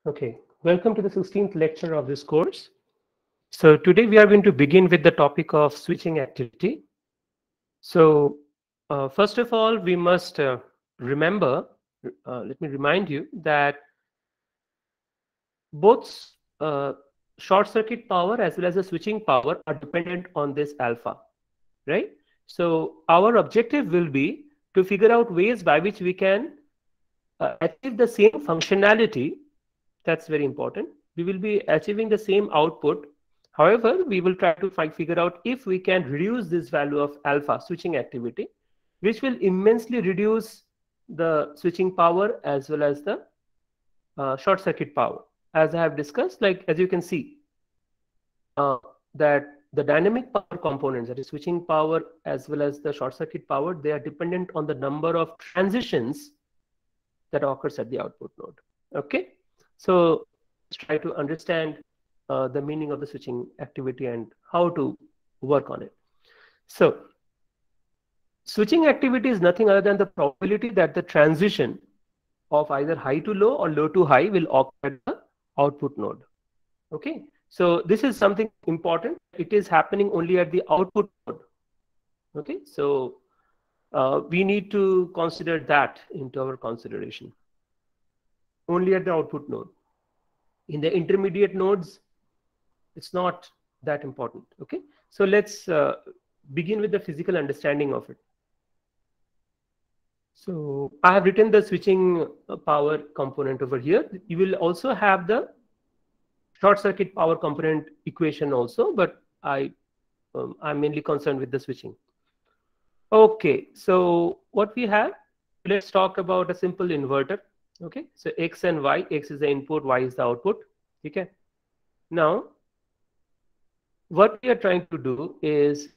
Okay, welcome to the 16th lecture of this course. So today we are going to begin with the topic of switching activity. So first of all, we must remember, let me remind you that both short circuit power as well as the switching power are dependent on this alpha, right? So our objective will be to figure out ways by which we can achieve the same functionality. That's very important. We will be achieving the same output. However, we will try to figure out if we can reduce this value of alpha switching activity, which will immensely reduce the switching power as well as the short circuit power. As I have discussed, like as you can see, uh, that the dynamic power components, that is switching power as well as the short circuit power, they are dependent on the number of transitions that occurs at the output node. Okay, so let's try to understand the meaning of the switching activity and how to work on it. So switching activity is nothing other than the probability that the transition of either high to low or low to high will occur at the output node. Okay, so this is something important. It is happening only at the output node. Okay, so we need to consider that into our consideration. Only at the output node. In the intermediate nodes, it's not that important. Okay, so let's begin with the physical understanding of it. So I have written the switching power component over here. You will also have the short circuit power component equation also, but I'm mainly concerned with the switching. Okay, so what we have, let's talk about a simple inverter. Okay, so X and Y, X is the input, Y is the output. Okay, now what we are trying to do is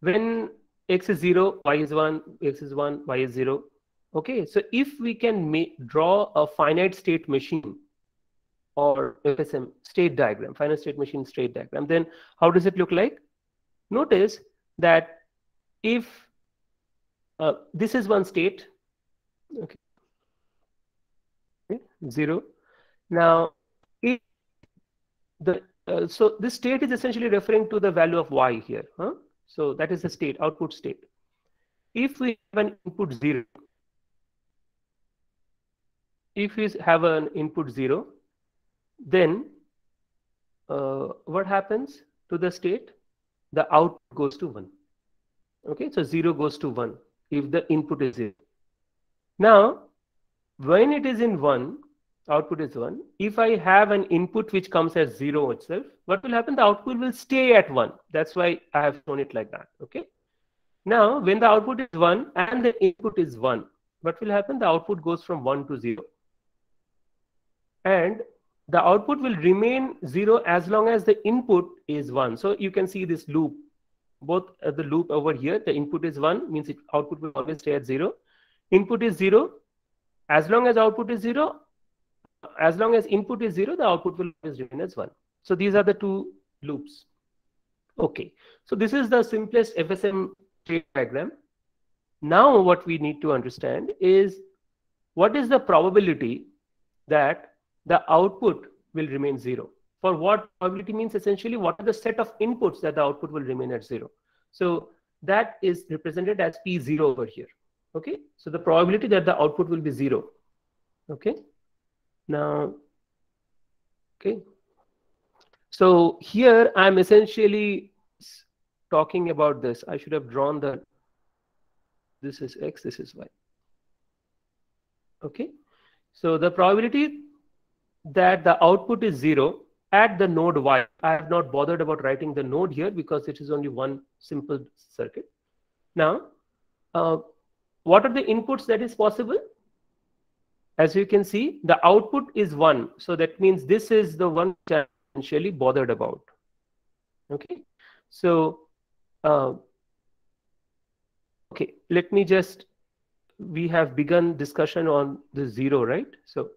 when X is 0, Y is 1, X is 1, Y is 0. Okay, so if we can draw a finite state machine or FSM state diagram, finite state machine state diagram, then how does it look like? Notice that if this is one state, okay, 0. Now, if the so this state is essentially referring to the value of Y here. Huh? So that is the state, output state. If we have an input 0, if we have an input 0, then what happens to the state? The output goes to 1. Okay, so 0 goes to 1 if the input is 0. Now, when it is in 1, output is 1. If I have an input which comes as 0 itself, what will happen? The output will stay at 1. That's why I have shown it like that. Okay. Now, when the output is 1 and the input is 1, what will happen? The output goes from 1 to 0. And the output will remain 0 as long as the input is 1. So you can see this loop. Both the loop over here, the input is 1, means output will always stay at 0. Input is 0. As long as output is 0, as long as input is 0, the output will always remain as 1. So these are the two loops. Okay, so this is the simplest FSM state diagram. Now what we need to understand is what is the probability that the output will remain 0. For what probability means essentially what are the set of inputs that the output will remain at 0. So that is represented as P0 over here. Okay, so the probability that the output will be 0. Okay, now, okay, so here I'm essentially talking about this. I should have drawn the, this is X, this is Y. Okay, so the probability that the output is 0 at the node Y. I have not bothered about writing the node here because it is only one simple circuit. Now, what are the inputs that is possible? As you can see, the output is 1. So that means this is the one which I'm essentially bothered about. Okay, so okay, let me just, we have begun discussion on the 0, right? So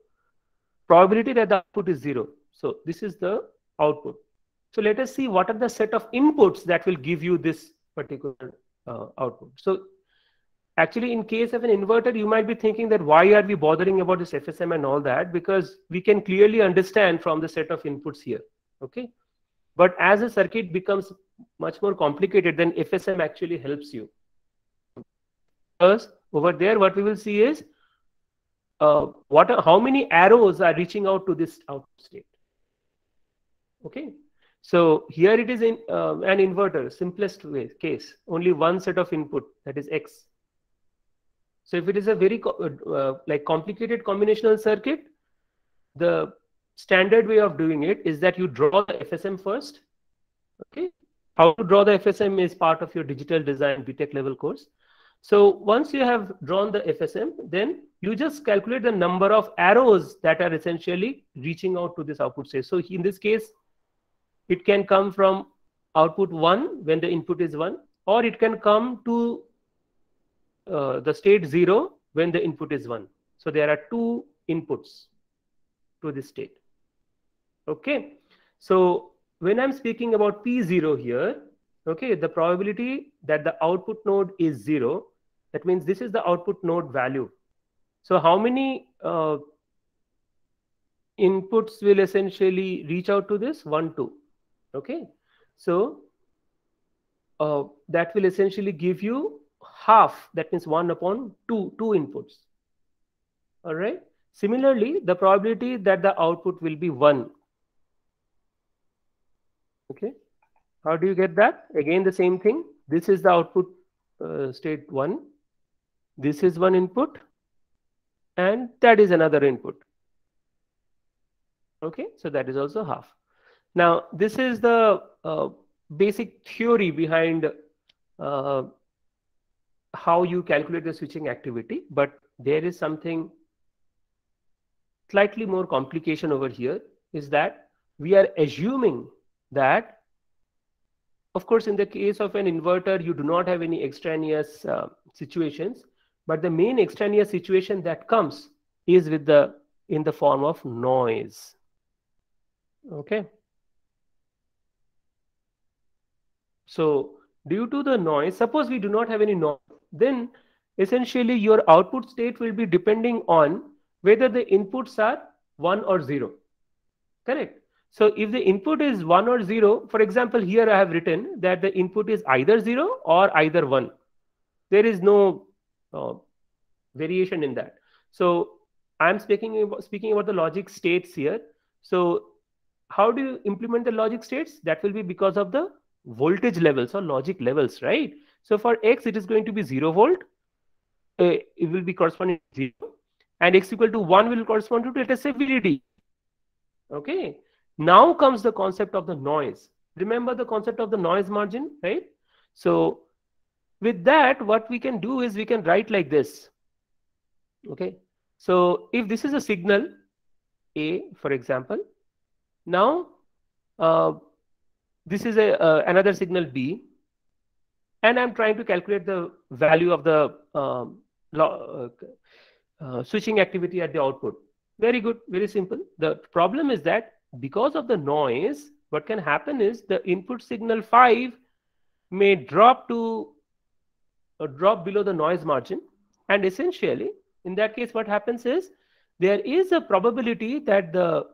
probability that the output is 0. So this is the output. So let us see what are the set of inputs that will give you this particular output. So Actually, in case of an inverter, you might be thinking that why are we bothering about this FSM and all that? Because we can clearly understand from the set of inputs here. Okay. But as a circuit becomes much more complicated, then FSM actually helps you. Because over there, what we will see is how many arrows are reaching out to this output state. Okay. So here it is in an inverter, simplest case, only one set of input, that is X. So if it is a very complicated combinational circuit, the standard way of doing it is that you draw the FSM first. Okay. How to draw the FSM is part of your digital design BTech level course. So once you have drawn the FSM, then you just calculate the number of arrows that are essentially reaching out to this output state. So in this case, it can come from output 1 when the input is 1, or it can come to the state 0 when the input is 1. So there are two inputs to this state. Okay. So when I'm speaking about P0 here, okay, the probability that the output node is 0, that means this is the output node value. So how many inputs will essentially reach out to this? 1, 2. Okay. So that will essentially give you half, that means 1 upon 2 inputs. All right. Similarly, the probability that the output will be 1. Okay. How do you get that? Again, the same thing. This is the output state 1. This is one input, and that is another input. Okay. So that is also half. Now, this is the basic theory behind how you calculate the switching activity, but there is something slightly more complication over here, is that we are assuming that, of course, in the case of an inverter, you do not have any extraneous situations, but the main extraneous situation that comes is in the form of noise. Okay. So due to the noise, suppose we do not have any noise, then essentially your output state will be depending on whether the inputs are 1 or 0. Correct. So if the input is 1 or 0, for example, here I have written that the input is either 0 or either 1. There is no variation in that. So I'm speaking about the logic states here. So how do you implement the logic states? That will be because of the voltage levels or logic levels, right? So for X, it is going to be 0 volt. It will be corresponding to 0. And X equal to 1 will correspond to, let us say, VDD. Okay. Now comes the concept of the noise. Remember the concept of the noise margin, right? So with that, what we can do is we can write like this. Okay. So if this is a signal A, for example, now this is another signal B, and I'm trying to calculate the value of the switching activity at the output. Very good, very simple. The problem is that because of the noise, what can happen is the input signal 5 may drop below the noise margin, and essentially in that case what happens is there is a probability that the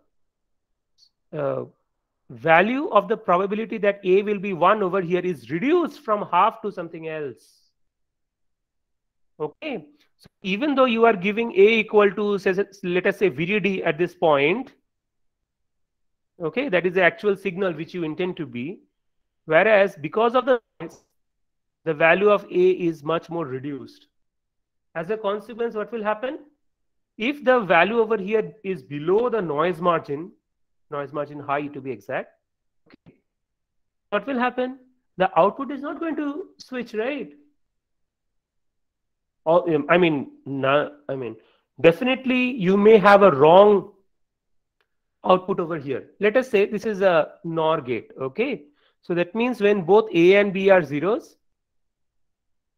value of the probability that A will be 1 over here is reduced from half to something else. Okay. So even though you are giving A equal to, let us say, VDD at this point, okay, that is the actual signal which you intend to be, whereas because of the noise, the value of A is much more reduced. As a consequence, what will happen? If the value over here is below the noise margin high to be exact, okay, what will happen? The output is not going to switch, right? Or, definitely you may have a wrong output over here. Let us say this is a NOR gate. Okay. So that means when both A and B are zeros,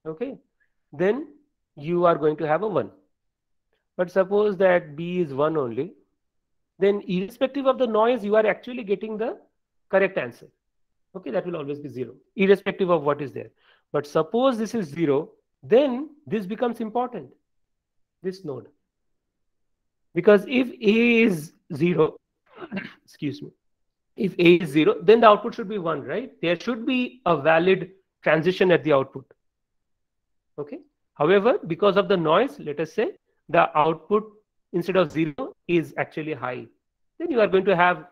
okay, then you are going to have a 1. But suppose that B is 1 only, then irrespective of the noise, you are actually getting the correct answer. Okay, that will always be 0, irrespective of what is there. But suppose this is 0, then this becomes important, this node. Because if A is 0, excuse me, if A is 0, then the output should be 1, right? There should be a valid transition at the output. Okay. However, because of the noise, let us say the output instead of 0 is actually high. Then you are going to have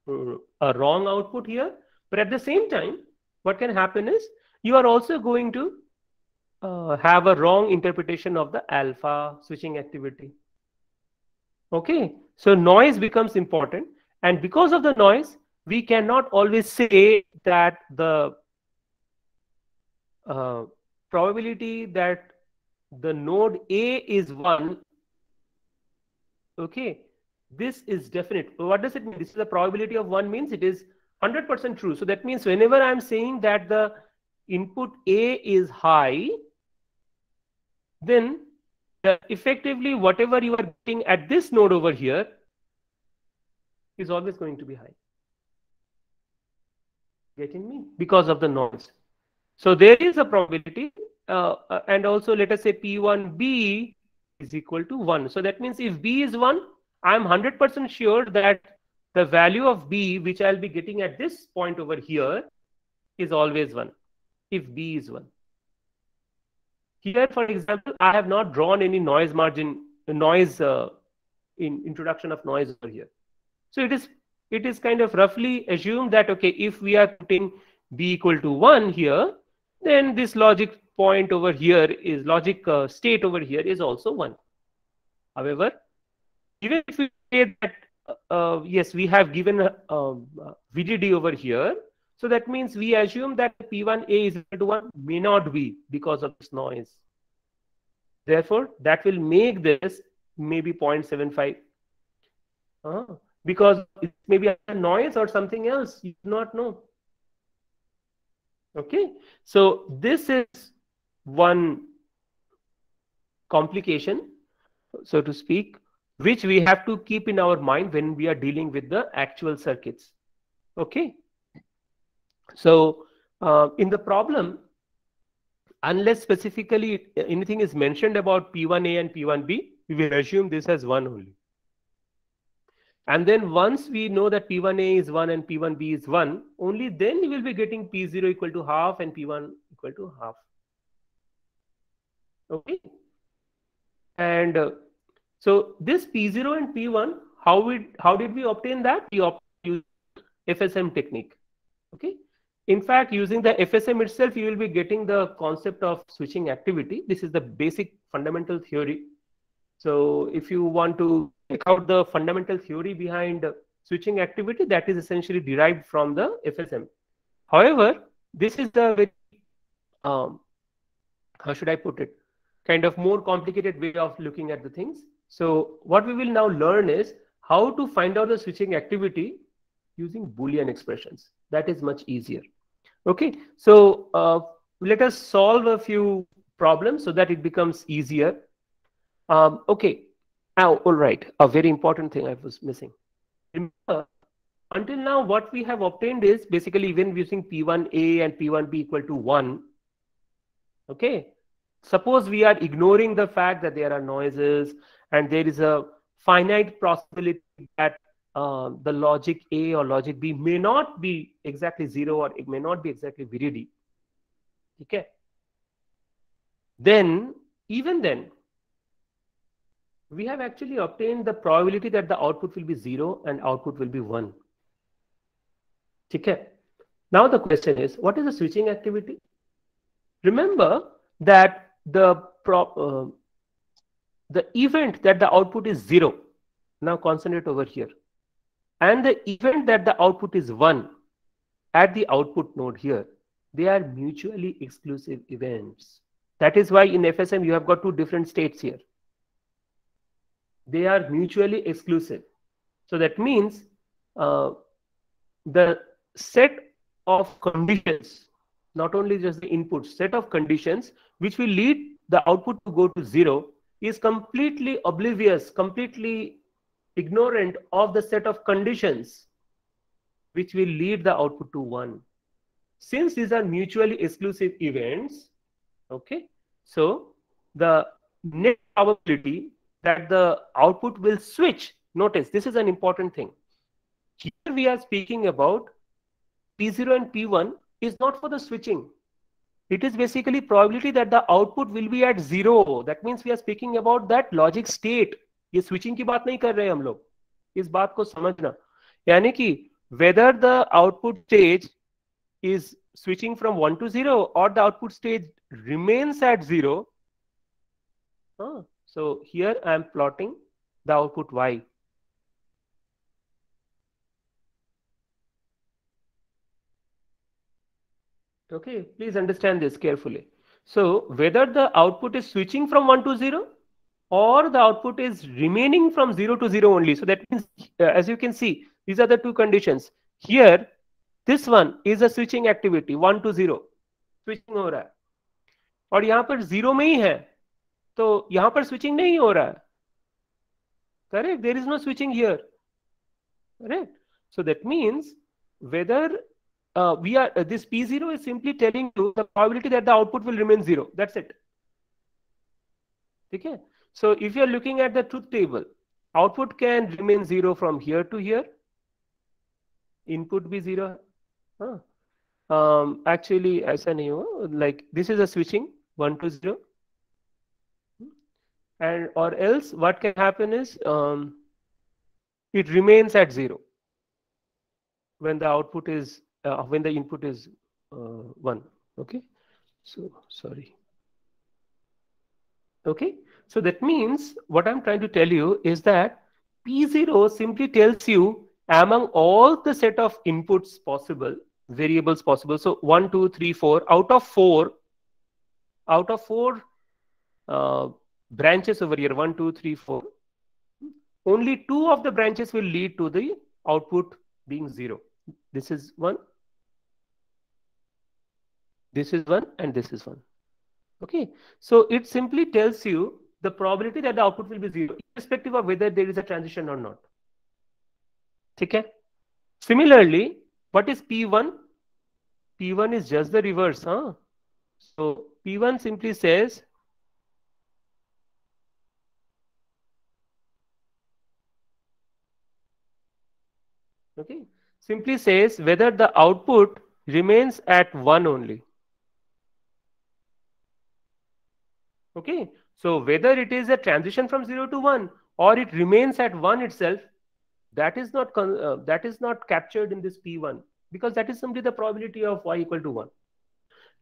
a wrong output here. But at the same time, what can happen is you are also going to have a wrong interpretation of the alpha switching activity. Okay, so noise becomes important, and because of the noise, we cannot always say that the probability that the node A is 1, okay, this is definite. What does it mean? This is the probability of 1 means it is 100% true. So that means whenever I'm saying that the input A is high, then effectively whatever you are getting at this node over here is always going to be high. Getting me? Because of the noise. So there is a probability, and also let us say P1B is equal to 1. So that means if B is 1, I am 100% sure that the value of B, which I'll be getting at this point over here, is always 1, if B is 1. Here, for example, I have not drawn any noise margin, noise in introduction of noise over here. So it is kind of roughly assumed that, okay, if we are putting B equal to 1 here, then this logic point over here is logic state over here is also 1. However, even if we say that yes, we have given VDD over here, so that means we assume that P1A is equal to 1 may not be because of this noise. Therefore, that will make this maybe 0.75. Because it may be a noise or something else, you do not know. Okay, so this is one complication, so to speak, which we have to keep in our mind when we are dealing with the actual circuits. Okay, so in the problem, unless specifically anything is mentioned about P1A and P1B, we will assume this as 1 only. And then once we know that P1A is 1 and P1B is 1, only then you will be getting P0 equal to half and P1 equal to half. Okay. And so this P0 and P1, how did we obtain that? We obtained FSM technique. Okay. In fact, using the FSM itself, you will be getting the concept of switching activity. This is the basic fundamental theory. So if you want to check out the fundamental theory behind switching activity, that is essentially derived from the FSM. However, this is the very, how should I put it, kind of more complicated way of looking at the things. So what we will now learn is how to find out the switching activity using Boolean expressions. That is much easier. Okay, so let us solve a few problems so that it becomes easier. Okay, now, all right, a very important thing I was missing. Remember, until now, what we have obtained is basically even using P1A and P1B equal to 1. Okay, suppose we are ignoring the fact that there are noises and there is a finite possibility that the logic A or logic B may not be exactly 0 or it may not be exactly VDD. Okay, then even then, we have actually obtained the probability that the output will be 0 and output will be 1. Okay. Now the question is, what is the switching activity? Remember that the event that the output is 0, now concentrate over here, and the event that the output is 1 at the output node here, they are mutually exclusive events. That is why in FSM you have got two different states here. They are mutually exclusive. So that means the set of conditions, not only just the input, set of conditions which will lead the output to go to 0 is completely oblivious, completely ignorant of the set of conditions which will lead the output to 1. Since these are mutually exclusive events, okay, So the net probability that the output will switch, notice this is an important thing. Here we are speaking about P0 and P1 is not for the switching. It is basically probability that the output will be at 0. That means we are speaking about that logic state. ये switching की बात नहीं कर रहे हम लोग. इस बात को समझना. यानी कि whether the output stage is switching from 1 to 0 or the output stage remains at 0. So here I am plotting the output Y. Okay, please understand this carefully. So whether the output is switching from 1 to 0 or the output is remaining from 0 to 0 only. So that means, as you can see, these are the two conditions. Here, this one is a switching activity, 1 to 0. Switching हो रहा है. और यहाँ पर 0 में ही है. तो यहाँ पर switching नहीं हो रहा है. Correct? There is no switching here. Correct? So that means whether this P0 is simply telling you the probability that the output will remain 0. That's it. Okay. So if you are looking at the truth table, output can remain 0 from here to here. Input be 0. Actually, ऐसा नहीं हो. Like this is a switching 1 to 0. And or else what can happen is it remains at 0 when the output is when the input is 1. Okay. So sorry. Okay. So that means what I'm trying to tell you is that P0 simply tells you among all the set of inputs possible, variables possible. So 1, 2, 3, 4 out of 4 branches over here, 1, 2, 3, 4. Only 2 of the branches will lead to the output being 0. This is 1. This is 1 and this is 1. Okay. So it simply tells you the probability that the output will be 0, irrespective of whether there is a transition or not. Okay. Similarly, what is P1? P1 is just the reverse. So P1 simply says simply says whether the output remains at 1 only. Okay, so whether it is a transition from 0 to 1 or it remains at 1 itself, that is not captured in this P1, because that is simply the probability of Y equal to 1.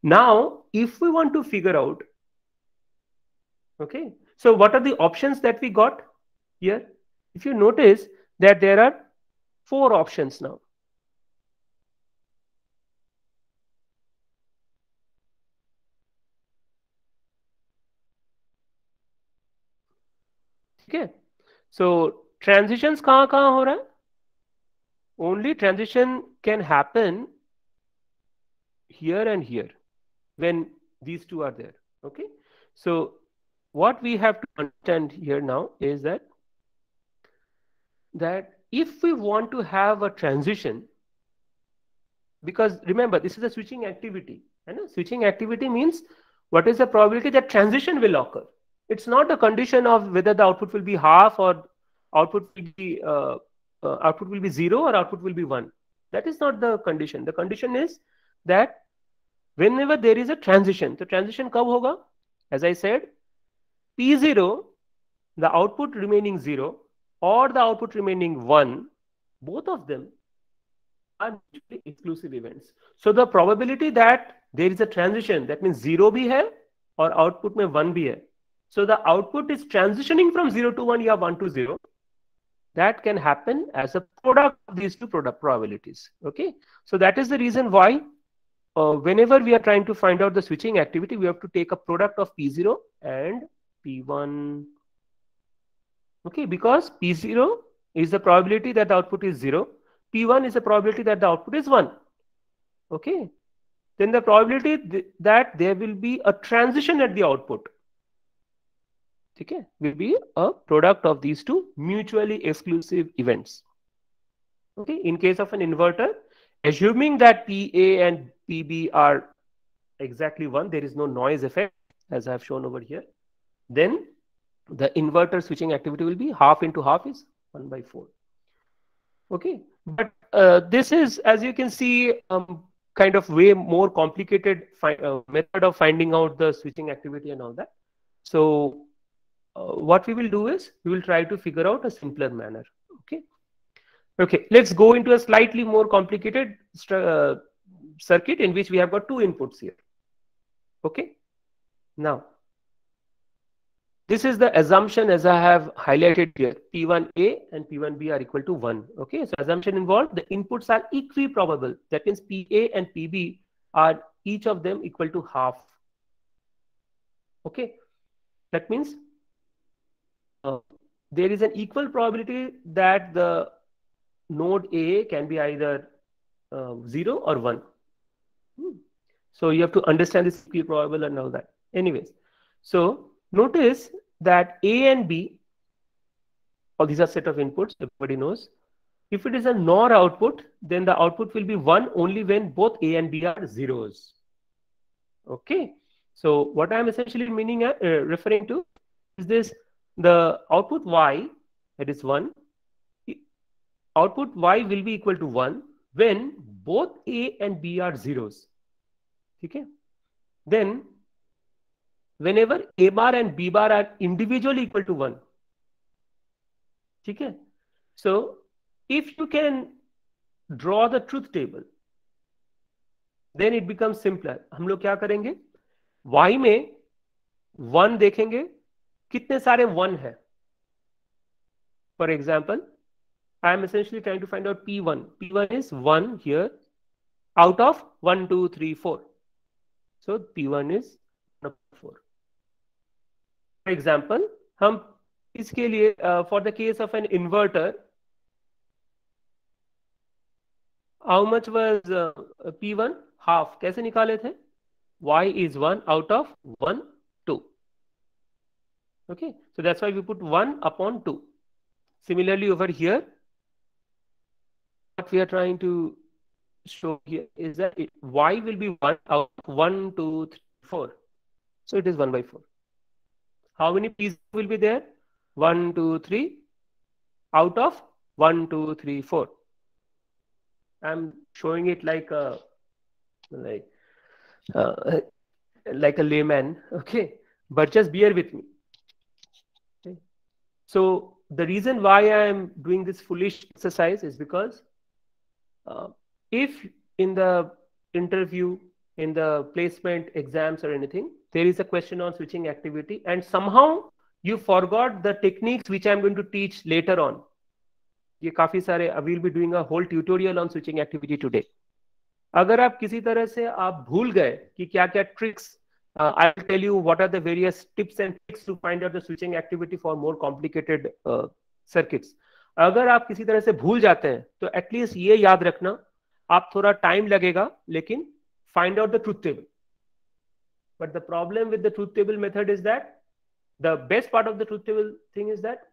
Now, if we want to figure out, okay, so what are the options that we got here? If you notice that there are 4 options now. Okay, so transitions कहाँ हो रहा है? Only transition can happen here and here when these two are there. Okay, so what we have to understand here now is that if we want to have a transition, because remember this is a switching activity, and switching activity means what is the probability that transition will occur. It's not a condition of whether the output will be half or output will be 0 or output will be 1. That is not the condition. The condition is that whenever there is a transition, the transition कब होगा? As I said, P0, the output remaining 0 or the output remaining 1, both of them are mutually exclusive events. So the probability that there is a transition, that means 0 भी है और output में 1 भी है. So the output is transitioning from 0 to 1 या 1 to 0. That can happen as a product of these two product probabilities. Okay, so that is the reason why whenever we are trying to find out the switching activity, we have to take a product of P0 and P1. Okay, because P0 is the probability that the output is 0. P1 is the probability that the output is 1. Okay, then the probability that there will be a transition at the output, okay, will be a product of these two mutually exclusive events. Okay, in case of an inverter, assuming that PA and PB are exactly 1, there is no noise effect. as I have shown over here. Then the inverter switching activity will be half into half is 1 by 4. Okay, but this is, as you can see, kind of way more complicated method of finding out the switching activity and all that. So what we will do is we will try to figure out a simpler manner. Okay. Okay, let's go into a slightly more complicated circuit in which we have got two inputs here. Okay. Now, this is the assumption as I have highlighted here. P1A and P1B are equal to 1. Okay, so assumption involved, the inputs are equiprobable. That means PA and PB are each of them equal to half. Okay, that means there is an equal probability that the node A can be either 0 or 1. So you have to understand this equiprobable and all that. Anyways, so notice that A and B, all these are set of inputs, everybody knows. If it is a NOR output, then the output will be 1 only when both A and B are zeros. Okay, so what I am essentially meaning referring to is this: the output Y, that is 1, output Y will be equal to 1 when both A and B are zeros. Okay, then whenever A bar and B bar are individually equal to 1. Okay, so if you can draw the truth table, then it becomes simpler. हम लोग क्या करेंगे? Y में 1 देखेंगे कितने सारे 1 है. For example, I am essentially trying to find out P1. P1 is 1 here out of 1, 2, 3, 4. So P1 is 4. For example, हम इसके लिए for the case of an inverter, how much was P1? Half. कैसे निकाले थे? Y is 1 out of 1, 2. Okay, so that's why we put 1 upon 2. Similarly, over here, what we are trying to show here is that Y will be 1 out of 1, 2, 3, 4. So it is 1 by 4. How many P's will be there? 1, 2, 3 out of 1, 2, 3, 4. I'm showing it like a layman, okay? But just bear with me. Okay. So the reason why I am doing this foolish exercise is because if in the interview, in the placement exams or anything, there is a question on switching activity and somehow you forgot the techniques which I'm going to teach later on. ये काफी सारे, I will be doing a whole tutorial on switching activity today. अगर आप किसी तरह से आप भूल गए कि क्या क्या tricks, I will tell you what are the various tips and tricks to find out the switching activity for more complicated circuits. अगर आप किसी तरह से भूल जाते हैं तो एटलीस्ट ये याद रखना, आप थोड़ा टाइम लगेगा लेकिन find out the truth table. But the problem with the truth table method is that the best part of the truth table thing is that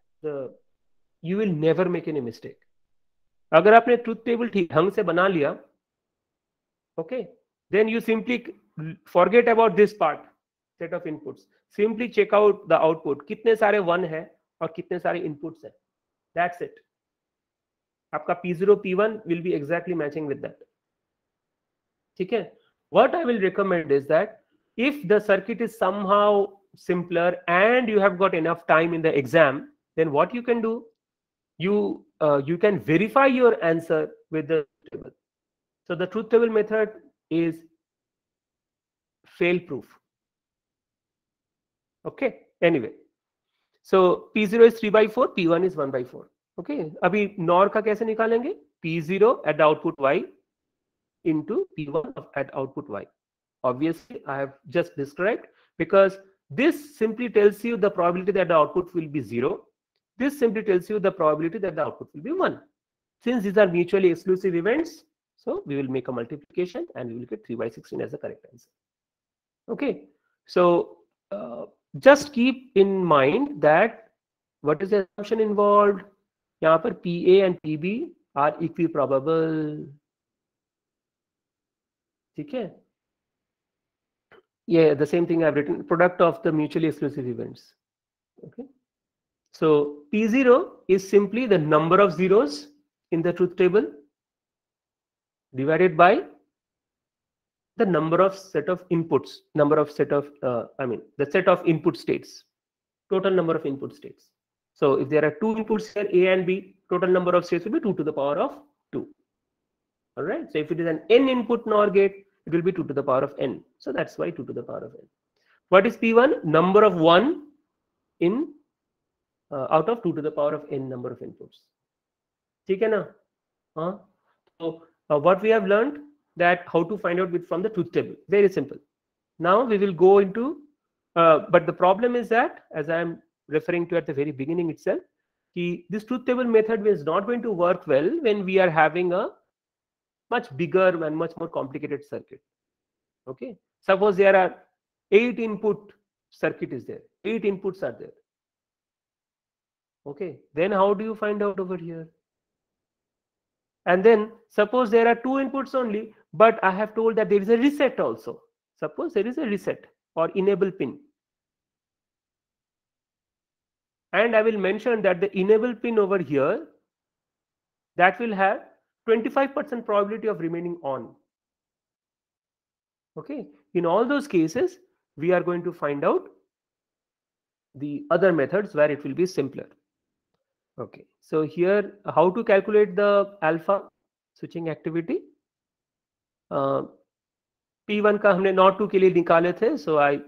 you will never make any mistake. अगर आपने truth table ठीक ढंग से बना लिया, okay, then you simply forget about this part, set of inputs. Simply check out the output. कितने सारे 1 है और कितने सारे inputs है. That's it. आपका P0, P1 will be exactly matching with that. ठीक है? What I will recommend is that if the circuit is somehow simpler and you have got enough time in the exam, then what you can do, you can verify your answer with the table. So the truth table method is fail proof. Okay, anyway, so P0 is 3 by 4, P1 is 1 by 4. Okay, अभी NOR का कैसे निकालेंगे? P0 at the output Y into P1 at output Y. Obviously, I have just described, because this simply tells you the probability that the output will be 0. This simply tells you the probability that the output will be 1. Since these are mutually exclusive events, so we will make a multiplication and we will get 3 by 16 as the correct answer. Okay, so just keep in mind that what is the assumption involved? यहाँ पर PA and PB are equiprobable. ठीक है? Yeah, the same thing I've written, product of the mutually exclusive events. Okay. So P0 is simply the number of zeros in the truth table divided by the number of set of inputs, number of set of, the set of input states, total number of input states. So if there are two inputs here, A and B, total number of states will be 2 to the power of 2. All right. So if it is an n input NOR gate, it will be 2 to the power of n. So that's why 2 to the power of n. What is P1? Number of 1 in out of 2 to the power of n number of inputs. ठीक है ना? So what we have learned, that how to find out from the truth table. Very simple. Now we will go into, but the problem is that, as I am referring to at the very beginning itself, this truth table method is not going to work well when we are having a much bigger and much more complicated circuit. Okay. Suppose there are 8 input circuit is there. 8 inputs are there. Okay. Then how do you find out over here? And then suppose there are 2 inputs only, but I have told that there is a reset also. Suppose there is a reset or enable pin. And I will mention that the enable pin over here, that will have 25% probability of remaining on. Okay. In all those cases, we are going to find out the other methods where it will be simpler. Okay. So here, how to calculate the alpha switching activity? P1 का हमने not 2 के लिए निकाले थे, so I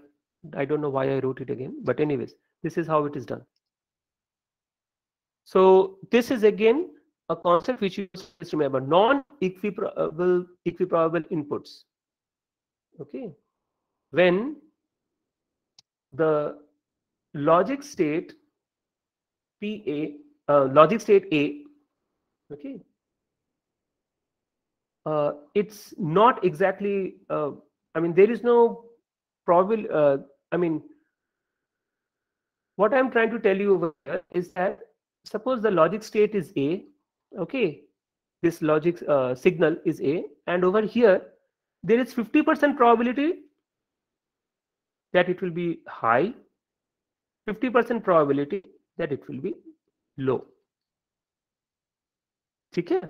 don't know why I wrote it again, but anyways, this is how it is done. So this is again a concept which you must remember: non-equiprobable inputs. Okay, when the logic state logic state A, okay, it's not exactly, there is no probable, what I'm trying to tell you over here is that suppose the logic state is A, okay, this logic signal is A, and over here there is 50% probability that it will be high, 50% probability that it will be low. Okay?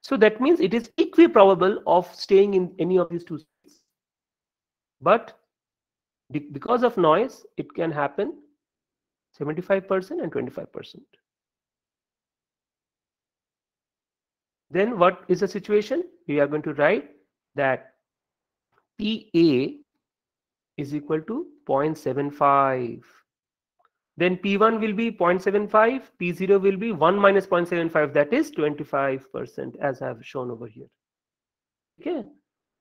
So that means it is equiprobable of staying in any of these two states. But because of noise, it can happen 75% and 25%. Then what is the situation? We are going to write that PA is equal to 0.75. Then P1 will be 0.75, P0 will be 1 minus 0.75, that is 25%, as I have shown over here. Okay,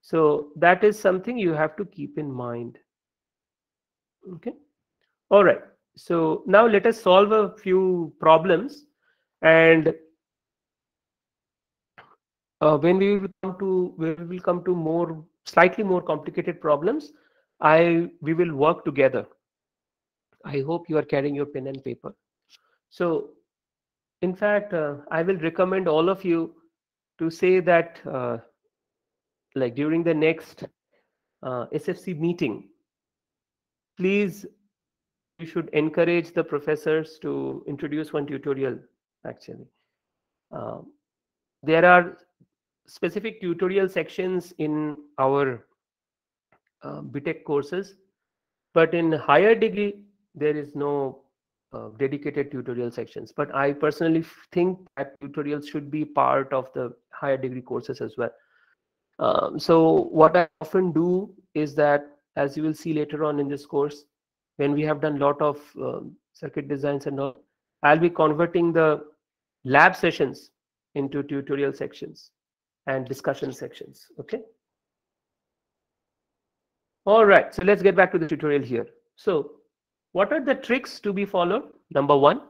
so that is something you have to keep in mind. Okay, all right. So now let us solve a few problems, and when we will come to slightly more complicated problems, we will work together. I hope you are carrying your pen and paper. So in fact, I will recommend all of you to say that like during the next SFC meeting, please, you should encourage the professors to introduce one tutorial. Actually, there are specific tutorial sections in our BTech courses, but in higher degree there is no dedicated tutorial sections. But I personally think that tutorials should be part of the higher degree courses as well. So what I often do is that, as you will see later on in this course, when we have done a lot of circuit designs and all, I'll be converting the lab sessions into tutorial sections and discussion sections. Okay. All right. So let's get back to the tutorial here. So what are the tricks to be followed? Number one,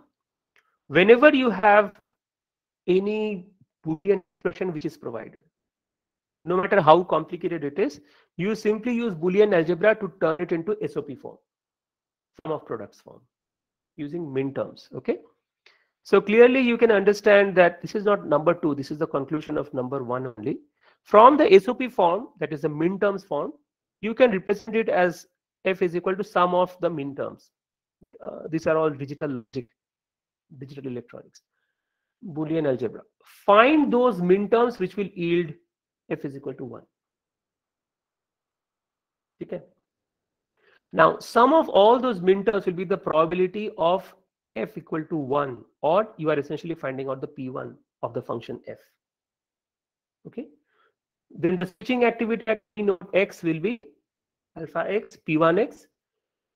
whenever you have any Boolean expression which is provided, no matter how complicated it is, you simply use Boolean algebra to turn it into SOP form, sum of products form, using min terms. Okay. So clearly you can understand that this is not number 2, this is the conclusion of number 1 only. From the SOP form, that is the min terms form, you can represent it as f is equal to sum of the min terms. These are all digital logic, digital electronics, Boolean algebra. Find those min terms which will yield f is equal to 1. Okay. Now, sum of all those min terms will be the probability of f equal to 1, or you are essentially finding out the p1 of the function f. Okay. Then the switching activity at p node x will be alpha x, p1x.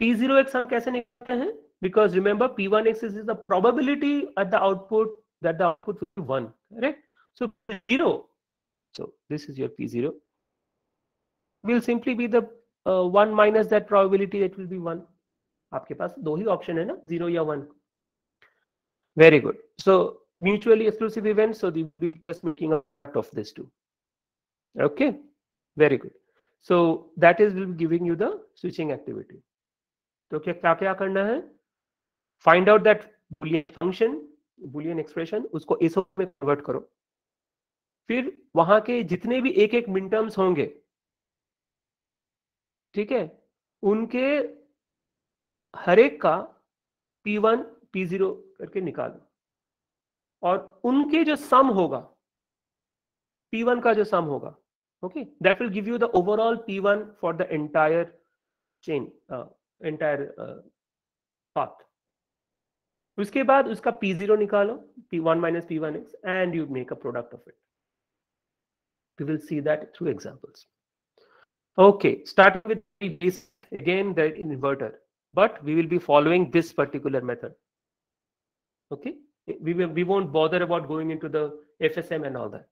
p0x हम कैसे निकालते हैं? Because remember, p1x is the probability at the output that the output will be 1, correct? So 0. So this is your p0. Will simply be the 1 minus that probability, that will be 1. आपके पास दो ही option है ना, 0 या 1. Very good. So mutually exclusive events, so the just making a part of this too. Okay, very good. So that is will be giving you the switching activity. तो क्या क्या करना है? Find out that boolean function, boolean expression, उसको ASO में convert करो. फिर वहां के जितने भी एक एक मिन टर्म्स होंगे, ठीक है, उनके हर एक का P1 P0 करके निकालो, और उनके जो सम होगा, P1 का जो सम होगा, okay, that will give you the overall P1 for the entire chain, entire path. उसके बाद उसका P0 निकालो, P1 minus P1x, and you make a product of it. We will see that through examples. Okay, start with this again, the inverter, but we will be following this particular method. Okay, we won't bother about going into the FSM and all that.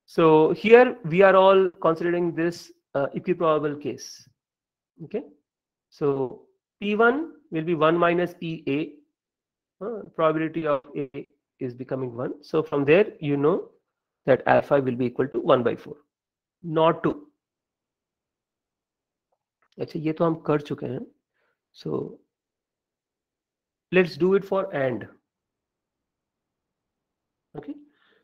So here we are all considering this equiprobable case. Okay, so P1 will be 1 minus PA. Probability of A is becoming 1. So from there, you know that alpha will be equal to 1 by 4, not 2. अच्छा, ये तो हम कर चुके हैं. So let's do it for AND. Okay,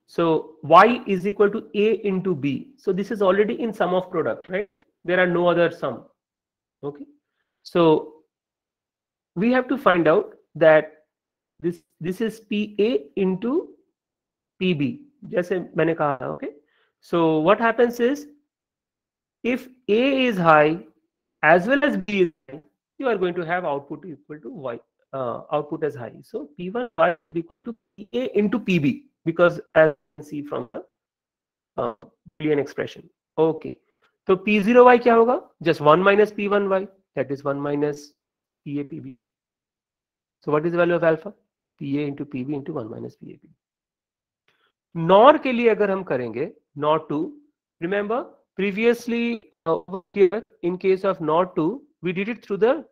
so y is equal to A into B. So this is already in sum of product, right? There are no other sum. Okay, so we have to find out that this is PA into PB, जैसे मैंने कहा. Okay, so what happens is, if A is high as well as B is high, you are going to have output equal to y, output as high. So P1 y is equal to PA into PB, because as you can see from the Boolean expression. Okay, so P0y क्या होगा? Just 1 minus P1y, that is 1 minus PA PB. So what is the value of alpha? PA into PB into 1 minus PA PB. NOR के लिए अगर हम करेंगे, NOR 2, remember previously here in case of NOR 2, we did it through the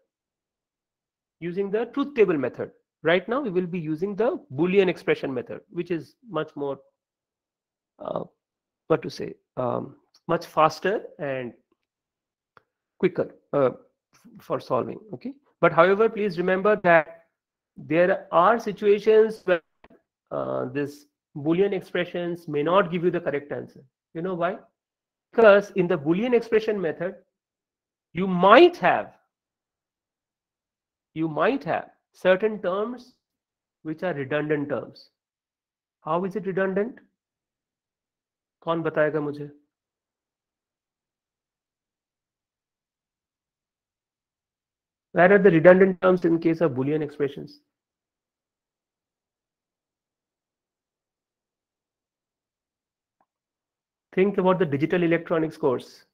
using the truth table method. Right now we will be using the Boolean expression method, which is much more what to say, much faster and quicker for solving. Okay, but however, please remember that there are situations where this Boolean expressions may not give you the correct answer. You know why? Because in the Boolean expression method, you might have certain terms which are redundant terms. How is it redundant? कौन बताएगा मुझे? Where are the redundant terms in case of Boolean expressions? Think about the digital electronics course.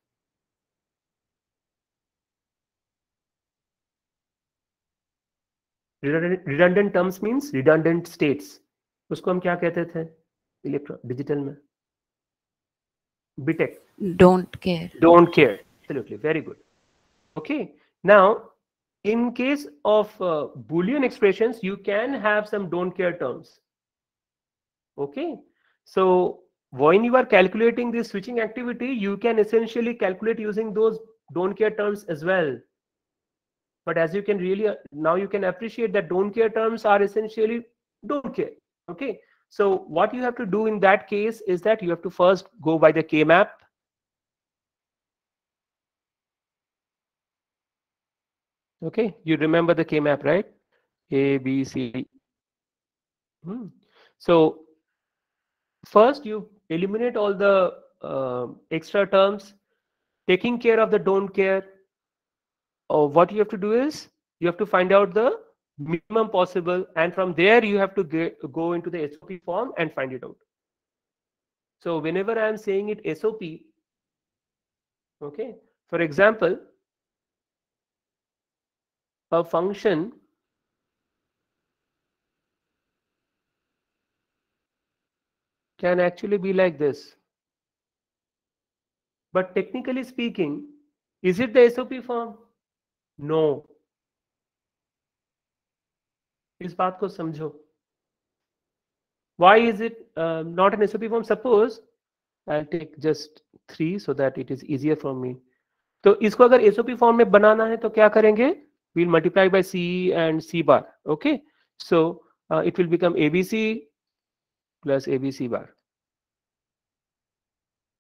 Redundant terms means redundant states. उसको हम क्या कहते थे digital में? BTech. Don't care. Don't care. Absolutely. Very good. Okay. Now, in case of Boolean expressions, you can have some don't care terms. Okay. So when you are calculating this switching activity, you can essentially calculate using those don't care terms as well. But as you can really now you can appreciate that don't care terms are essentially don't care. Okay. So what you have to do in that case is that you have to first go by the K-map. Okay, you remember the K-map, right? A, B, C, D. So first you eliminate all the extra terms, taking care of the don't care. Or what you have to do is you have to find out the minimum possible, and from there you have to go into the SOP form and find it out. So whenever I am saying it SOP, okay, for example, a function can actually be like this. But technically speaking, is it the SOP form? No. इस बात को समझो. Why is it not an SOP form? Suppose I'll take just 3 so that it is easier for me. तो इसको अगर SOP form में बनाना है तो क्या करेंगे? We'll multiply by C and C bar. Okay. So it will become ABC plus ABC bar.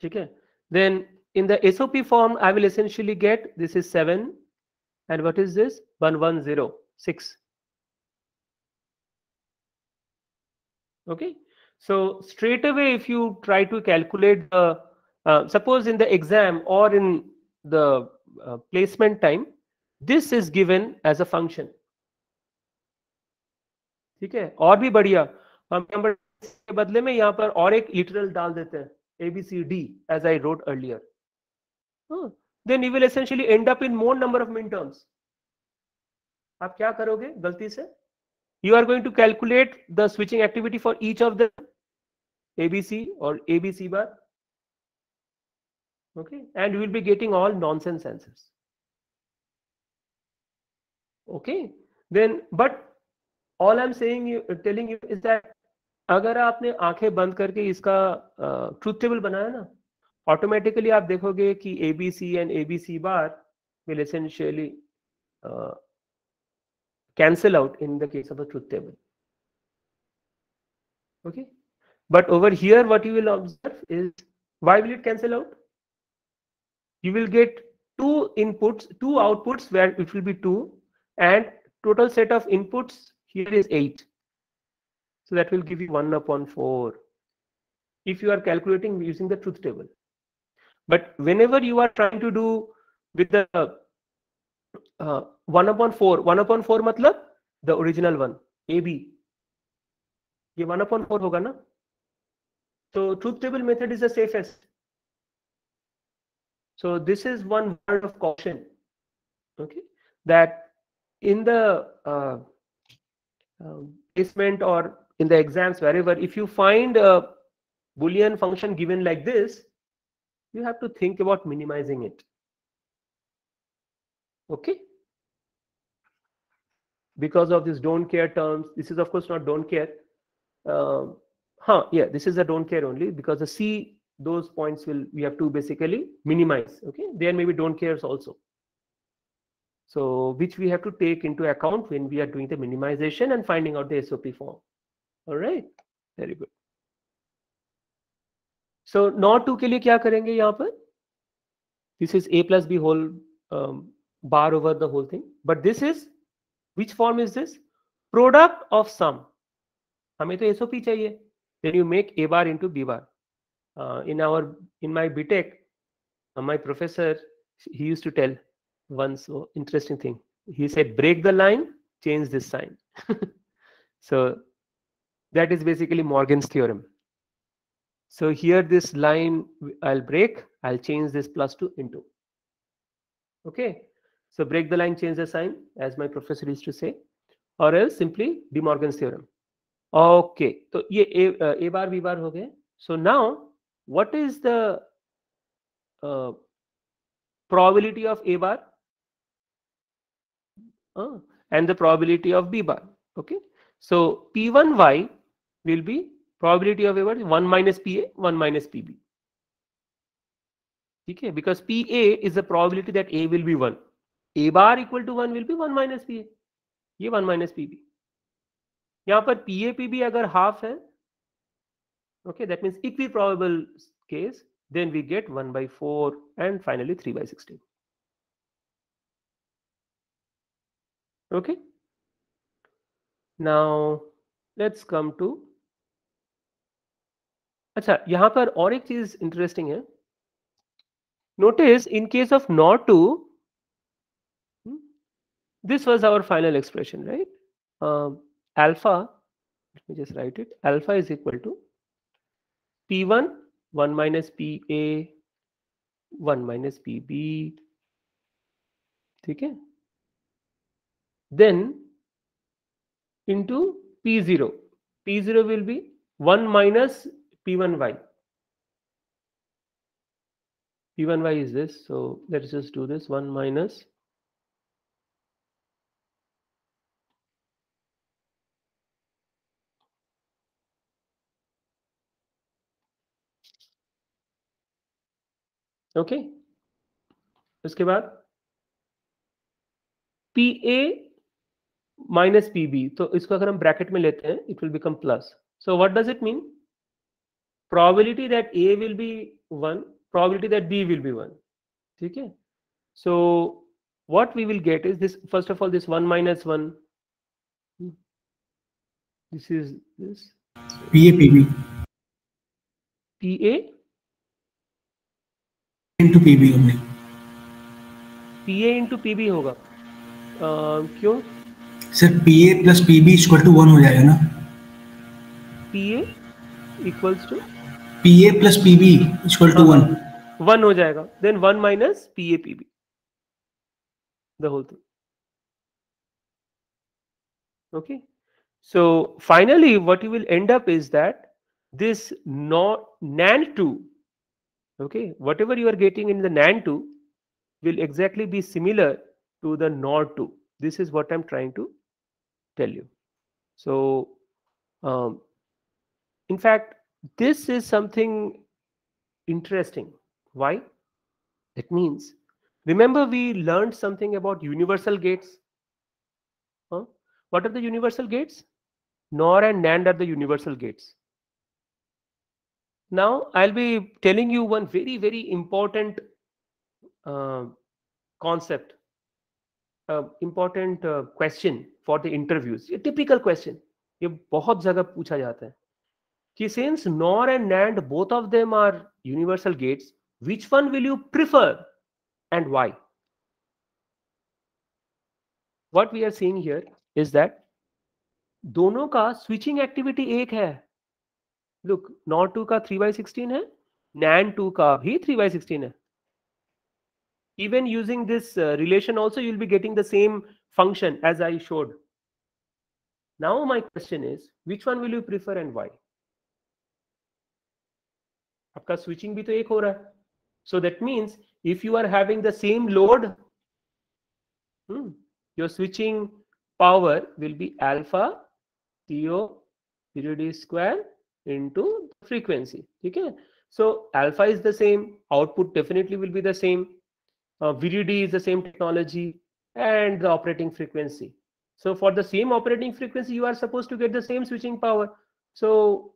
ठीक है. Then in the SOP form, I will essentially get this is 7 and what is this? 1106. Okay. So straight away, if you try to calculate the, suppose in the exam or in the placement time, this is given as a function. ठीक है. और भी बढ़िया, हम number के बदले में यहाँ पर और एक लिटरल डाल देते हैं, ABCD as I wrote earlier. Then you will essentially end up in more number of minterms. आप क्या करोगे गलती से? You are going to calculate the switching activity for each of the ABC or ABC bar. Okay, and you will be getting all nonsense answers. Okay, then but all I'm telling you is that अगर आपने आंखें बंद करके इसका truth table बनाया ना, automatically आप देखोगे कि ABC and ABC bar will essentially cancel out in the case of a truth table. Okay, but over here what you will observe is, why will it cancel out? You will get two outputs where it will be 2, and total set of inputs here is 8. So that will give you 1/4 if you are calculating using the truth table. But whenever you are trying to do with the 1/4 मतलब the original one, AB, ये 1/4 होगा ना. So truth table method is the safest. So this is one word of caution, okay, that in the placement or in the exams, wherever, if you find a Boolean function given like this, you have to think about minimizing it. Okay, because of this don't care terms. This is of course not don't care. Yeah, this is a don't care only, because the C, those points we have to basically minimize. Okay, there may be don't cares also, so which we have to take into account when we are doing the minimization and finding out the SOP form. All right, very good. So not 2 के लिए क्या करेंगे यहाँ पर? This is A plus B whole bar over the whole thing. But this is, which form is this? Product of sum. हमें तो SOP चाहिए. Then you make A bar into B bar. In my BTech, my professor, he used to tell one so interesting thing. He said, break the line, change this sign. So that is basically Morgan's theorem. So here this line I'll break, I'll change this plus to into. Okay, so break the line, change the sign, as my professor used to say, or else simply De Morgan's theorem. Okay, so ये A bar B bar हो गए. So now what is the probability of A bar and the probability of B bar? Okay, so P1Y will be probability of A bar 1 minus PA, 1 minus PB. Okay, because PA is the probability that A will be 1. A bar equal to 1 will be 1 minus PA. ये 1 minus PB. यहाँ पर PA PB अगर half है, okay, that means equiprobable case, then we get 1/4 and finally 3/16. Okay, now let's come to, अच्छा यहाँ पर और एक चीज इंटरेस्टिंग है. Notice in case of NOR 2, this was our final expression, right? Alpha, let me just write it. Alpha is equal to P1, 1 minus PA, 1 minus PB. Okay? Then into P0. P0 will be 1 minus P1y. P1y is this. So let's just do this. 1 minus. Okay, उसके बाद PA minus PB, तो इसको अगर हम bracket में लेते हैं it will become plus. So what does it mean? Probability that A will be 1, probability that B will be 1. ठीक है? So what we will get is this, first of all, this 1 minus 1. This is this. PA PA into PB only. PA into PB होगा. क्यों? Sir PA plus PB equal to 1 हो जाएगा ना? PA equals to PA plus PB equal to 1. 1 हो जाएगा. Then 1 minus PA PB. The whole thing. Okay. So finally, what you will end up is that this NAND 2, okay, whatever you are getting in the NAND 2 will exactly be similar to the NOR 2. This is what I'm trying to tell you. So, in fact, this is something interesting. Why? It means, remember we learned something about universal gates. Huh? What are the universal gates? NOR and NAND are the universal gates. Now, I'll be telling you one very, very important concept, important question for the interviews. A typical question. ये बहुत जगह पूछा जाता है कि since NOR and NAND, both of them are universal gates, which one will you prefer and why? What we are seeing here is that दोनों का switching activity एक है. Look, NOR 2 का 3/16 है, NAND 2 का भी 3/16 है. Even using this relation also, you'll be getting the same function as I showed. Now my question is, which one will you prefer and why? आपका switching भी तो एक हो रहा है. So that means if you are having the same load, your switching power will be alpha TO period square into frequency. Okay? So alpha is the same, output definitely will be the same. VDD is the same technology and the operating frequency. So for the same operating frequency, you are supposed to get the same switching power. So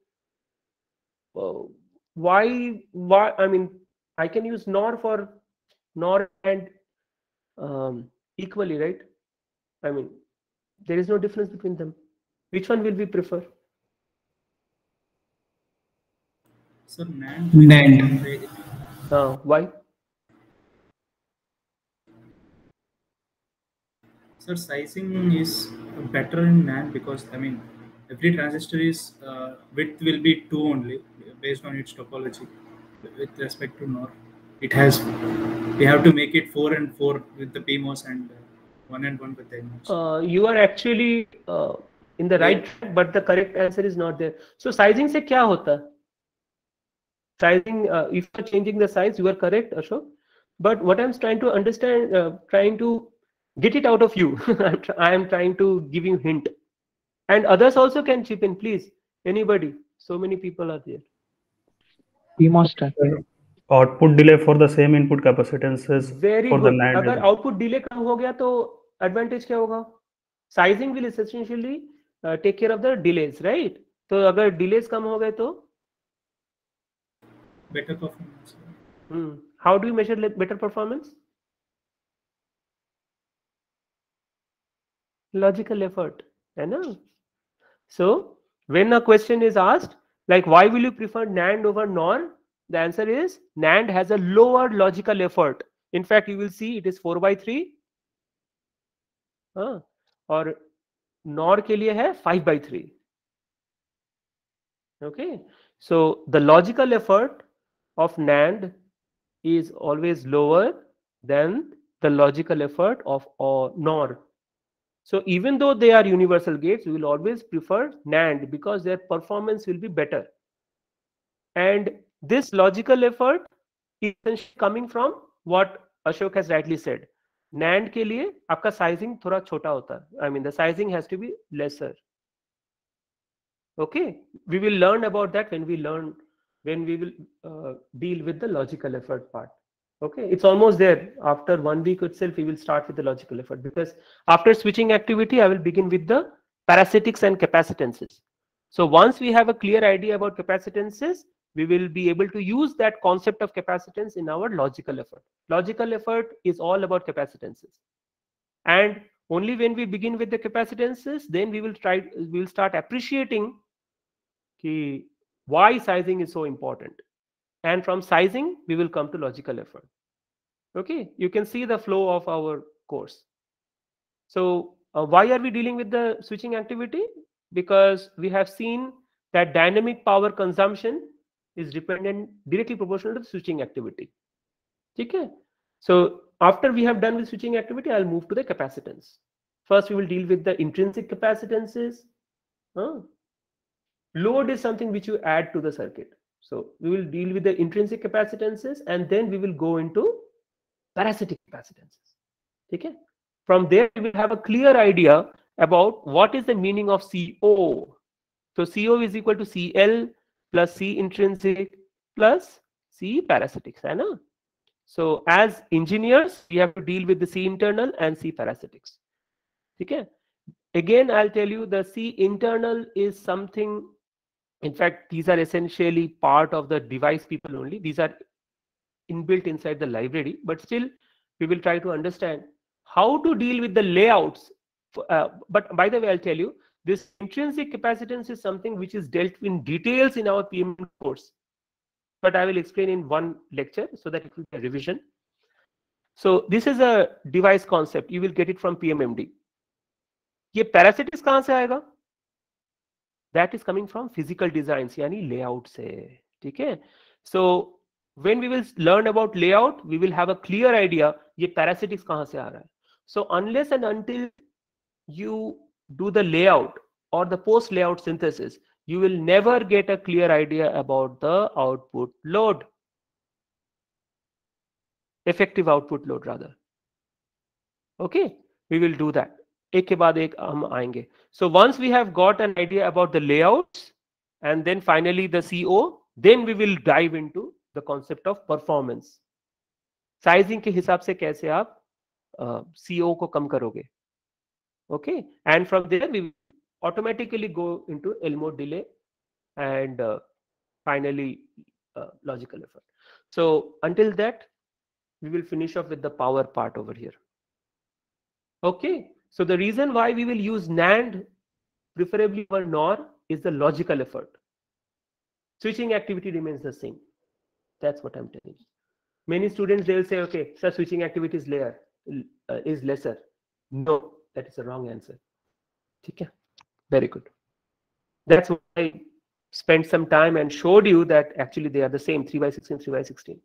why? I mean, I can use NOR for NOR and equally, right? I mean, there is no difference between them. Which one will we prefer? Sir, NAND. Why? Sir, sizing is better in NAND because I mean every transistor is width will be 2 only based on its topology. With respect to NOR, it has we have to make it 4 and 4 with the PMOS and 1 and 1 with the NMOS. You are actually in the right track, but the correct answer is not there. So sizing से क्या होता है? Sizing, if you are changing the size, you are correct, Ashok. But what I'm trying to understand, trying to get it out of you, I am trying to give you hint. And others also can chip in, please. Anybody. So many people are there. PMOS stack. Output delay for the same input capacitances. Very for good. the NAND. अगर output delay कम हो गया तो advantage क्या होगा? Sizing will essentially take care of the delays, right? तो अगर delays कम हो गए तो better performance. How do you measure better performance? Logical effort, है ना? So when a question is asked like why will you prefer NAND over NOR, the answer is NAND has a lower logical effort. In fact, you will see it is 4/3 और NOR के लिए है 5/3. Okay, so the logical effort of NAND is always lower than the logical effort of NOR. So even though they are universal gates, we will always prefer NAND because their performance will be better. And this logical effort is essentially coming from what Ashok has rightly said. NAND के लिए आपका sizing थोड़ा छोटा होता है. I mean the sizing has to be lesser. Okay, we will learn about that when we will deal with the logical effort part. Okay, it's almost there. After 1 week itself, we will start with the logical effort, because after switching activity, I will begin with the parasitics and capacitances. So once we have a clear idea about capacitances, we will be able to use that concept of capacitance in our logical effort. Logical effort is all about capacitances. And only when we begin with the capacitances, then we will start appreciating why sizing is so important. And from sizing, we will come to logical effort. Okay, you can see the flow of our course. So why are we dealing with the switching activity? Because we have seen that dynamic power consumption is directly proportional to the switching activity. Okay, so after we have done with switching activity, I'll move to the capacitance. First, we will deal with the intrinsic capacitances. Load is something which you add to the circuit. So we will deal with the intrinsic capacitances, and then we will go into parasitic capacitances. Okay, from there we will have a clear idea about what is the meaning of CO. So CO is equal to CL plus C intrinsic plus C parasitics, है ना? So as engineers, we have to deal with the C internal and C parasitics. Okay, again I'll tell you the C internal is something. In fact, these are essentially part of the device people only. These are inbuilt inside the library, but still we will try to understand how to deal with the layouts. But by the way, I'll tell you, this intrinsic capacitance is something which is dealt in details in our PM course, but I will explain in one lecture so that it will be a revision. So this is a device concept. You will get it from PMMD. ये parasitics कहाँ से आएगा? That is coming from physical designs, यानी layout से. ठीक है? So when we will learn about layout, we will have a clear idea ये parasitics कहाँ से आ रहा है. So unless and until you do the layout or the post layout synthesis, you will never get a clear idea about the output load, effective output load rather. Okay, we will do that. एक के बाद एक हम आएंगे. So once we have got an idea about the layouts and then finally the CO, then we will dive into the concept of performance. Sizing के हिसाब से कैसे आप CO को कम करोगे. Okay, and from there we will automatically go into Elmore delay and finally logical effort. So until that, we will finish off with the power part over here. Okay, so the reason why we will use NAND preferably over NOR is the logical effort. Switching activity remains the same. That's what I'm telling you. Many students, they will say, okay, sir, switching activity is lesser. No, that is a wrong answer. Okay, very good. That's why I spent some time and showed you that actually they are the same, 3/16, 3/16.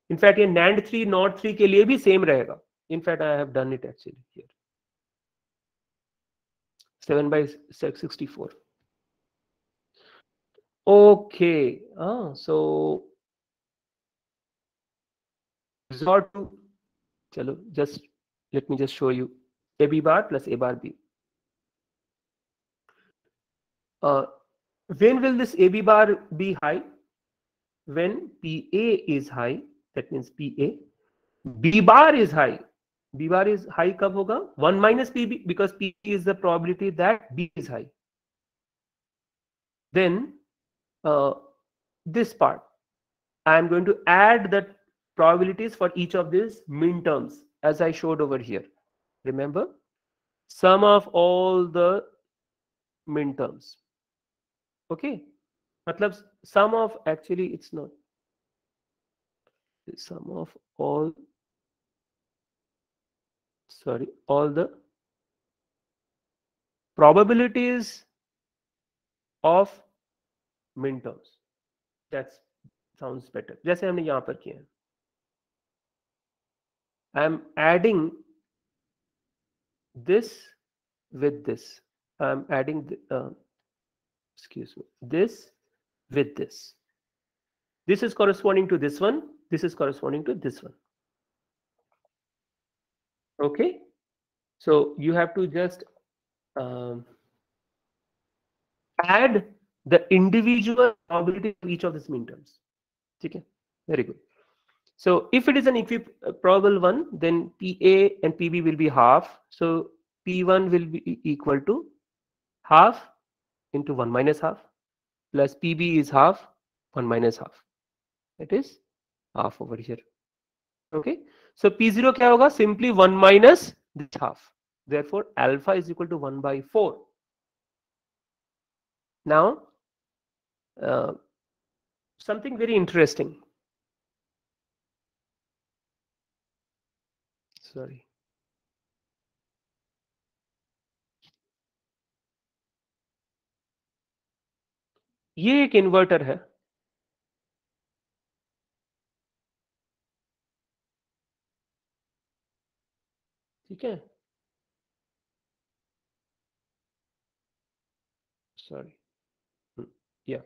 In fact, in NAND 3, NOR 3 के लिए भी same रहेगा. In fact, I have done it actually here. 7/64. Okay. So resort to, chalo, just let me just show you AB bar plus A bar B. When will this AB bar be high? When PA is high, that means PA. B bar is high. B bar is high कब होगा? 1 minus PB, because P is the probability that B is high. Then this part, I am going to add the probabilities for each of these min terms as I showed over here. Remember? sum of all the minterms. Okay, matlab sum of, actually it's not, the sum of all, sorry, all the probabilities of minterms. That sounds better. जैसे हमने यहाँ पर किया है, I am adding this with this. I am adding excuse me, this with this. This is corresponding to this one. This is corresponding to this one. Okay, so you have to just add the individual probability of each of these minterms. Okay, very good. So if it is an equiprobable one, then PA and PB will be half. So P1 will be equal to half into 1 minus half, plus PB is half, 1 minus half. It is half over here. Okay, so P0 क्या होगा? Simply 1 minus this half. Therefore, alpha is equal to 1 by 4. Now, something very interesting. Sorry. ये एक inverter है. ठीक है? Sorry. Yeah.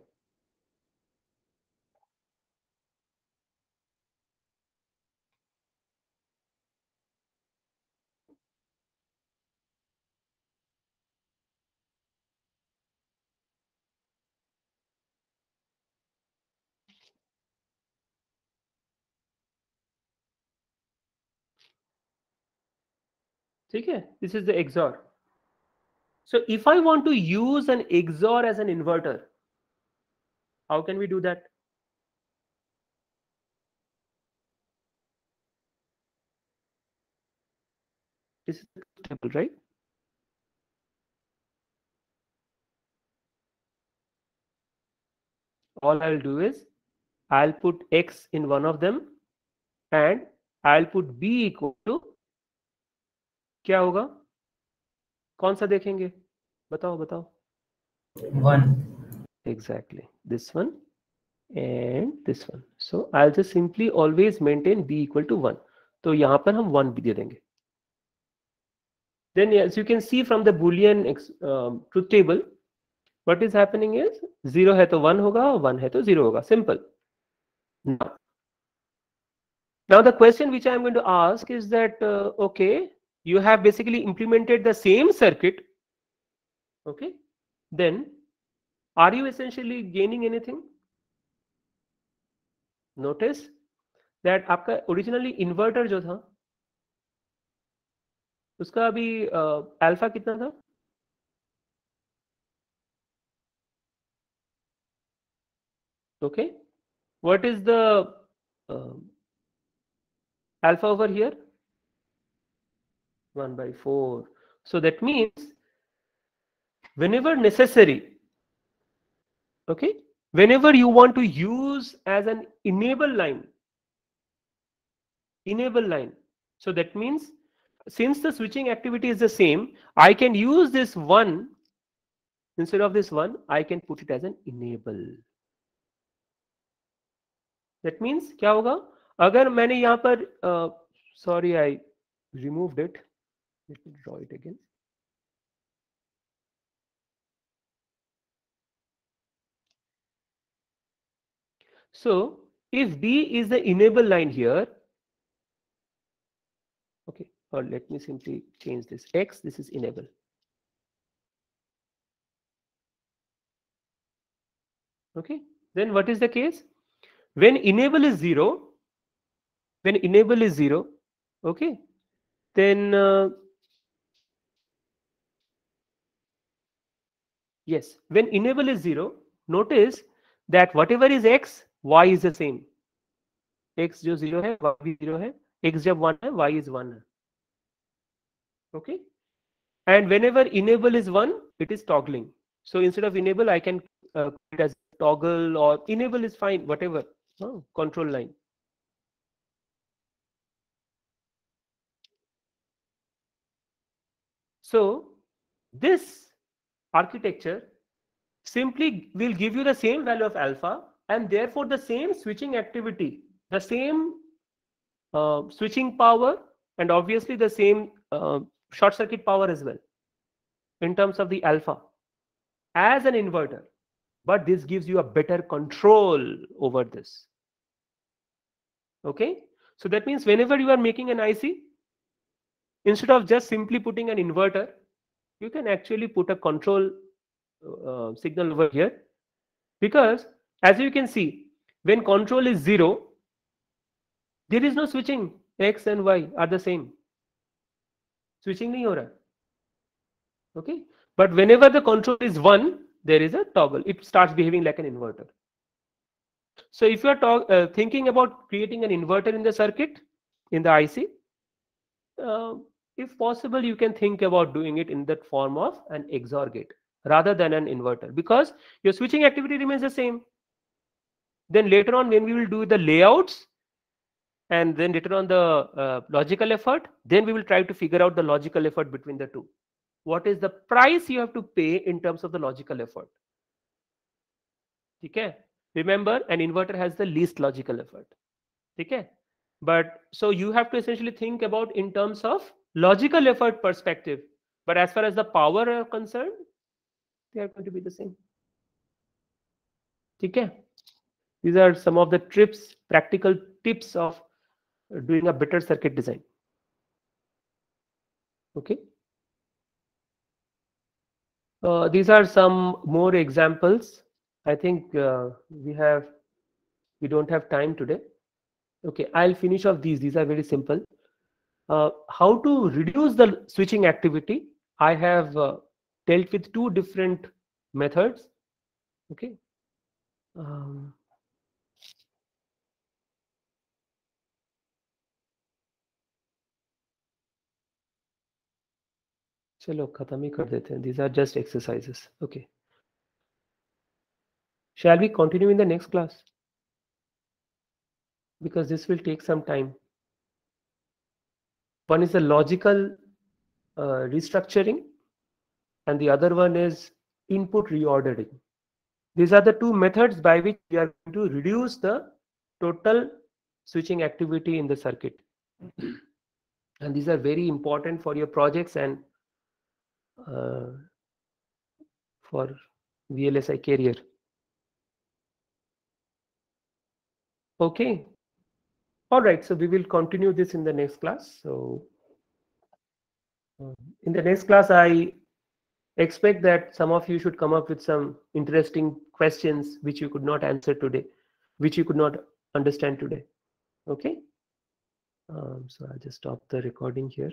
ठीक है? This is the XOR. So if I want to use an XOR as an inverter, how can we do that? This is the table, right? All I'll do is I'll put X in one of them and I'll put B equal to, क्या होगा? कौन सा देखेंगे? बताओ बताओ. 1. Exactly. This one and this one. So I'll just simply always maintain B equal to 1. तो यहाँ पर हम 1 भी दे देंगे. Then as you can see from the Boolean truth table, what is happening is 0 है तो 1 होगा, 1 है तो 0 होगा. Simple. Now the question which I am going to ask is that okay, you have basically implemented the same circuit. Okay, then are you essentially gaining anything? Notice that आपका originally inverter जो था उसका अभी alpha कितना था? Okay, what is the alpha over here? 1 by 4. So that means whenever necessary, okay, whenever you want to use as an enable line, so that means since the switching activity is the same, I can use this 1 instead of this 1, I can put it as an enable. That means क्या होगा? अगर मैंने यहाँ पर sorry, I removed it. Let me draw it again. So if B is the enable line here, okay, or let me simply change this X, this is enable. Okay, then what is the case? When enable is 0, okay, then yes, when enable is 0, notice that whatever is X, Y is the same. X जो 0 है, Y भी 0 है. X जब 1 है, Y is 1 है. Okay, And whenever enable is 1, it is toggling. So instead of enable, I can put it as toggle, or enable is fine, whatever. Control line. So this architecture simply will give you the same value of alpha, and therefore the same switching activity, the same switching power, and obviously the same short circuit power as well in terms of the alpha as an inverter. But this gives you a better control over this. Okay, so that means whenever you are making an IC, instead of just simply putting an inverter, you can actually put a control signal over here, because as you can see, when control is 0, there is no switching. X and Y are the same. Switching nahi ho raha. Okay, but whenever the control is 1, there is a toggle. It starts behaving like an inverter. So if you are thinking about creating an inverter in the circuit, in the IC, if possible, you can think about doing it in that form of an XOR gate rather than an inverter, because your switching activity remains the same. Then later on, when we will do the layouts, and then later on the logical effort, then we will try to figure out the logical effort between the two. What is the price you have to pay in terms of the logical effort? Okay, remember, an inverter has the least logical effort. Okay, but so you have to essentially think about in terms of logical effort perspective, but as far as the power are concerned, they are going to be the same. Okay, these are some of the practical tips of doing a better circuit design. Okay, these are some more examples. I think we don't have time today. Okay, I'll finish off these. These are very simple. How to reduce the switching activity? I have dealt with 2 different methods. Okay. चलो खत्म ही कर देते हैं. These are just exercises. Okay. Shall we continue in the next class? Because this will take some time. One is the logical restructuring, and the other one is input reordering. These are the 2 methods by which we are going to reduce the total switching activity in the circuit. And these are very important for your projects and for VLSI career. Okay. All right. So we will continue this in the next class. So in the next class, I expect that some of you should come up with some interesting questions which you could not answer today, which you could not understand today. Okay. So I'll just stop the recording here.